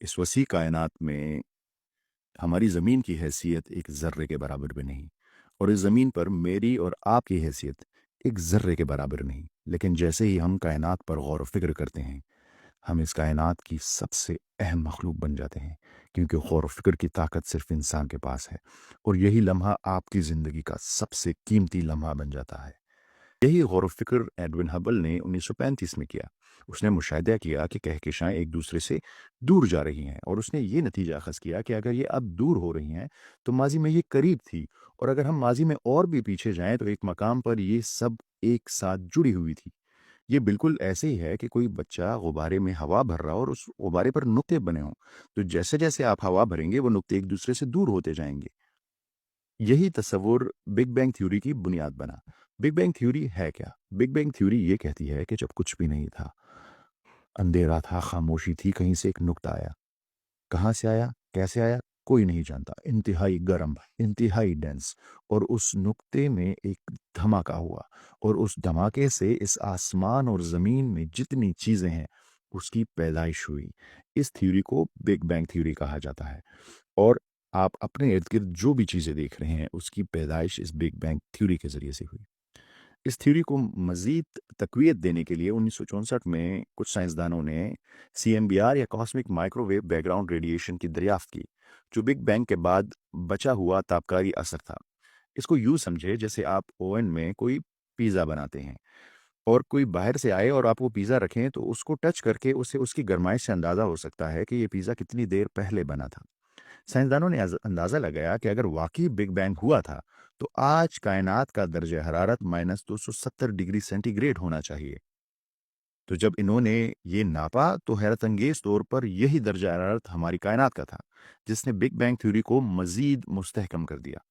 इस वसी कायनात में हमारी ज़मीन की हैसियत एक ज़र्रे के बराबर भी नहीं, और इस ज़मीन पर मेरी और आपकी हैसियत एक ज़र्रे के बराबर नहीं। लेकिन जैसे ही हम कायनात पर गौर व फ़िक्र करते हैं, हम इस कायनात की सबसे अहम मखलूक बन जाते हैं, क्योंकि गौर व फ़िक्र की ताकत सिर्फ़ इंसान के पास है, और यही लम्हा आपकी ज़िंदगी का सबसे कीमती लम्हा बन जाता है। यही गौर व फ़िक्र एडविन हबल ने 1935 में किया। उसने मुशाहिदा किया कि कहकशाएँ एक दूसरे से दूर जा रही हैं, और उसने ये नतीजा अख़ज़ किया कि अगर ये अब दूर हो रही हैं, तो माज़ी में ये करीब थी, और अगर हम माज़ी में और भी पीछे जाएँ तो एक मकाम पर ये सब एक साथ जुड़ी हुई थी। ये बिल्कुल ऐसे ही है कि कोई बच्चा गुब्बारे में हवा भर रहा हो और उस गुब्बारे पर नुक्ते बने हों। तो जैसे-जैसे आप हवा भरेंगे, वो नुक्ते एक दूसरे से दूर होते जाएँगे। यही तस्वुर बिग बैंग थ्योरी की बुनियाद बना। बिग बैंग थ्योरी है क्या? बिग बैंग थ्योरी ये कहती है कि जब कुछ भी नहीं था, अंधेरा था, खामोशी थी, कहीं से एक नुक्ता आया। कहाँ से आया? कैसे आया? कोई नहीं जानता। इंतहाई गर्म, इंतहाई डेंस, और उस नुक्ते में एक धमाका हुआ, और उस धमाके से इस आसमान और ज़मीन में जितनी चीज़ें हैं, उसकी पैदाइश हुई। इस थ्योरी को बिग बैंग थ्योरी कहा जाता है, और आप अपने इर्द-गिर्द जो भी चीज़ें देख रहे हैं, उसकी पैदाइश इस बिग बैंग थ्योरी के ज़रिए से हुई। इस थ्योरी को मज़ीद तक़वियत देने के लिए 1964 में कुछ साइंसदानों ने सीएमबीआर या कॉस्मिक माइक्रोवेव बैकग्राउंड रेडिएशन की दरियाफ़्त की, जो बिग बैंग के बाद बचा हुआ ताबकारी असर था। इसको यूँ समझिए जैसे आप ओवन में कोई पिज़्ज़ा बनाते हैं, और कोई बाहर से आए और आप वो पिज़्ज़ा रखें, तो उसको टच करके उसे उसकी गरमाइश से अंदाज़ा हो सकता है कि ये पिज़्ज़ा कितनी देर पहले बना था। साइंसदानों ने अंदाज़ा लगाया कि अगर वाकई बिग बैंग हुआ था, तो आज कायनात का दर्जा हरारत -270 डिग्री सेंटीग्रेड होना चाहिए। तो जब इन्होंने ये नापा, तो हैरत अंगेज तौर पर यही दर्जा हरारत हमारी कायनात का था, जिसने बिग बैंग थ्योरी को मजीद मुस्तहकम कर दिया।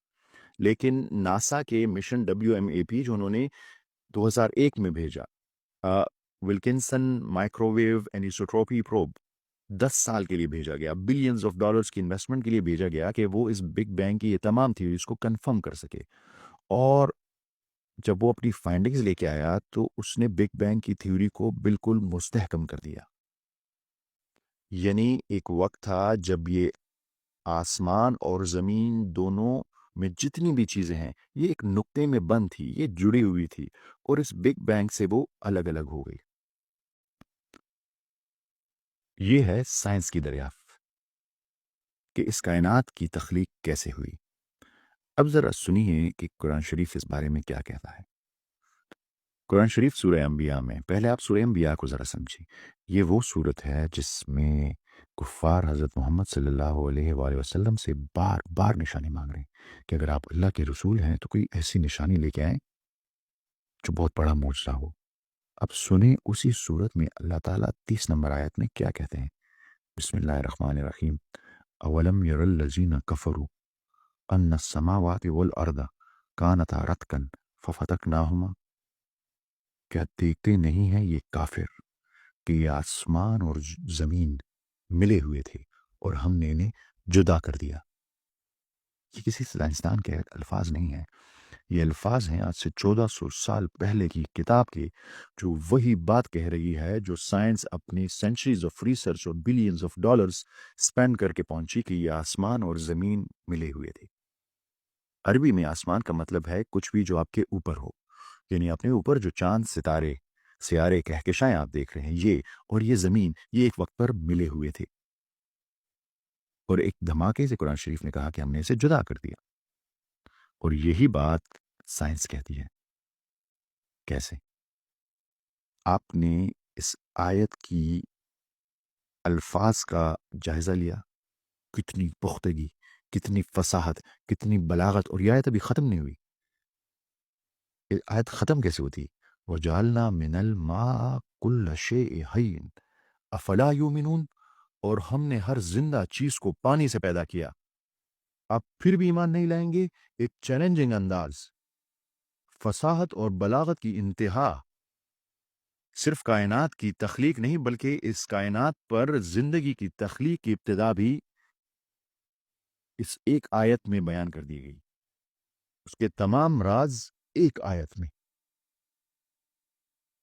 लेकिन नासा के मिशन WMAP जो उन्होंने 2001 में भेजा, विल्किंसन माइक्रोवेव एनिसोट्रॉपी प्रोब, 10 साल के लिए भेजा गया, बिलियंस ऑफ डॉलर्स की इन्वेस्टमेंट के लिए भेजा गया कि वो इस बिग बैंग की ये तमाम थ्योरीज को कंफर्म कर सके। और जब वो अपनी फाइंडिंग्स लेके आया, तो उसने बिग बैंग की थ्योरी को बिल्कुल मुस्तहकम कर दिया। यानी एक वक्त था जब ये आसमान और ज़मीन दोनों में जितनी भी चीज़ें हैं, ये एक नुक्ते में बंद थी, ये जुड़ी हुई थी, और इस बिग बैंग से वो अलग-अलग हो गई। ये है साइंस की दरियाफ्त कि इस कायनात की तख्लीक कैसे हुई। अब ज़रा सुनिए कि कुरान शरीफ इस बारे में क्या कहता है। कुरान शरीफ सूरह अंबिया में, पहले आप सूरह अंबिया को ज़रा समझिए। ये वो सूरत है जिसमें कुफ़ार हज़रत मोहम्मद सल्लल्लाहु अलैहि वसल्लम से बार-बार निशानी माँग रहे हैं कि अगर आप अल्लाह के रसूल हैं, तो कोई ऐसी निशानी लेके आएँ जो बहुत बड़ा मोजज़ा हो। अब सुने उसी सूरत में अल्लाह ताला 30 नंबर आयत में क्या कहते हैं। बिस्मिल्लाहिर्रहमानिर्रहीम। अवलम यरल्लज़ीना कफ़रू अन्न अस्समावाति वल अर्दा कानता रत्कन फफतकनाहुमा। क्या देखते नहीं हैं ये काफिर कि ये आसमान और ज़मीन मिले हुए थे, और हमने इन्हें जुदा कर दिया। ये किसी साइंसदान के अल्फाज नहीं हैं। ये अल्फाज हैं आज से 1400 साल पहले की किताब के, जो वही बात कह रही है जो साइंस अपनी सेंचुरीज ऑफ रिसर्च और बिलियंस ऑफ डॉलर्स स्पेंड करके पहुंची कि ये आसमान और ज़मीन मिले हुए थे। अरबी में आसमान का मतलब है कुछ भी जो आपके ऊपर हो, यानी अपने ऊपर जो चांद सितारे सियारे कहकशाएं आप देख रहे हैं, ये और ये ज़मीन, ये एक वक्त पर मिले हुए थे, और एक धमाके से कुरान शरीफ ने कहा कि हमने इसे जुदा कर दिया। और यही बात साइंस कहती है। कैसे? आपने इस आयत की अल्फाज का जायज़ा लिया, कितनी पुख्तगी, कितनी फसाहत, कितनी बलागत, और ये आयत अभी ख़त्म नहीं हुई। ये आयत ख़त्म कैसे होती? वजअलना मिनल मा कुल्ल शैइन हय्यिन अफला युमिनून। और हमने हर जिंदा चीज को पानी से पैदा किया, आप फिर भी ईमान नहीं लाएंगे। एक चैलेंजिंग अंदाज, फसाहत और बलागत की इंतहा। सिर्फ कायनात की तख्लीक नहीं, बल्कि इस कायनात पर जिंदगी की तख्लीक की इब्तिदा भी इस एक आयत में बयान कर दी गई। उसके तमाम राज एक आयत में।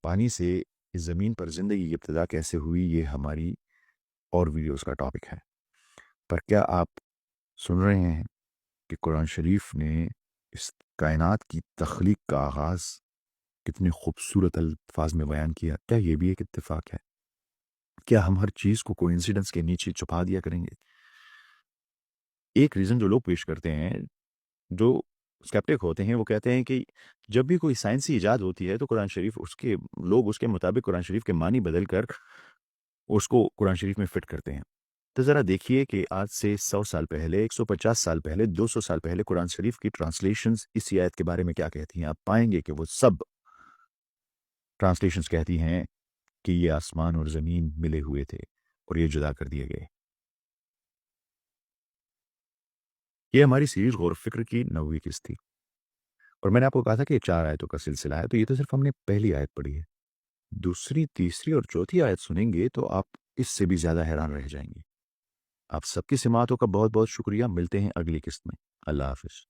पानी से इस जमीन पर जिंदगी की इब्तिदा कैसे हुई, ये हमारी اور ویڈیوز کا ٹاپک ہے، پر کیا آپ سن رہے ہیں کہ قرآن شریف نے اس کائنات کی تخلیق کا آغاز کتنے خوبصورت الفاظ میں بیان کیا؟ کیا یہ بھی ایک اتفاق ہے؟ کیا ہم ہر چیز کو کوئنسیڈنس کے نیچے چھپا دیا کریں گے؟ ایک ریزن جو لوگ پیش کرتے ہیں، جو اسکیپٹک ہوتے ہیں، وہ کہتے ہیں کہ جب بھی کوئی سائنسی ایجاد ہوتی ہے تو قرآن شریف لوگ اس کے مطابق قرآن شریف کے معنی بدل کر اس کو قرآن شریف میں فٹ کرتے ہیں۔ تو ذرا دیکھیے کہ آج سے 100 سال پہلے، 150 سال پہلے، 200 سال پہلے قرآن شریف کی ٹرانسلیشنز اس آیت کے بارے میں کیا کہتی ہیں۔ آپ پائیں گے کہ وہ سب ٹرانسلیشنز کہتی ہیں کہ یہ آسمان اور زمین ملے ہوئے تھے اور یہ جدا کر دیے گئے۔ یہ ہماری سیریز غور و فکر کی 9ویں قسط تھی، اور میں نے آپ کو کہا تھا کہ یہ 4 آیتوں کا سلسلہ ہے، تو یہ تو صرف ہم نے پہلی آیت پڑھی ہے۔ دوسری، تیسری اور چوتھی آیت سنیں گے تو آپ اس سے بھی زیادہ حیران رہ جائیں گے۔ آپ سب کی سماعتوں کا بہت بہت شکریہ۔ ملتے ہیں اگلی قسط میں۔ اللہ حافظ۔